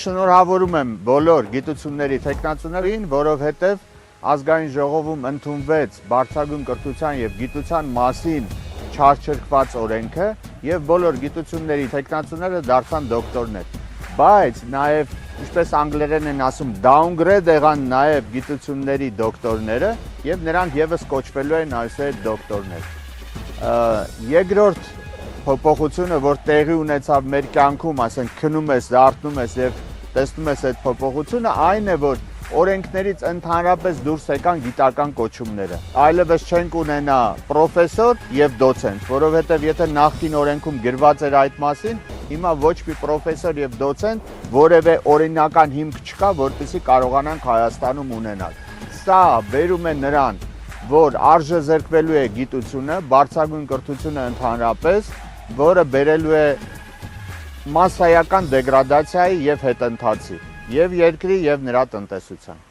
Շնորհավորում եմ բոլոր գիտությունների թեկնածուներին, որովհետև ազգային ժողովում ընդունվեց բարձրագույն կրթության եւ գիտության մասին չարչրկված օրենքը եւ բոլոր գիտությունների թեկնածուները դարձան դոկտորներ։ Բայց նաեւ, ինչպես անգլերեն են ասում, downgrade եղան նաեւ գիտությունների դոկտորները եւ նրանք եւս կոչվելու են այսօր դոկտորներ։ Երկրորդ փոփոխությունը, որ տեղի ունեցավ մեր կյանքում, ասենք քնում ես, դառնում ես եւ տեսնում ես այդ փոփոխությունը, այն է, որ օրենքներից ընդհանրապես դուրս եկան գիտական կոչումները։ Այլևս չենք ունենա պրոֆեսոր եւ դոցենտ, որովհետեւ եթե նախկին օրենքում գրված էր այդ մասին, հիմա ոչ մի պրոֆեսոր եւ դոցենտ որևէ օրինական հիմք չկա, որպեսզի կարողանանք Հայաստանում ունենալ։ Սա բերում է նրան, որ արժեզրկվելու է գիտությունը, բարձրագույն կրթությունը ընդհանրապես, որը բերելու է մասսայական դեգրադացիայի եւ հետընթացի եւ երկրի եւ նրա տնտեսության։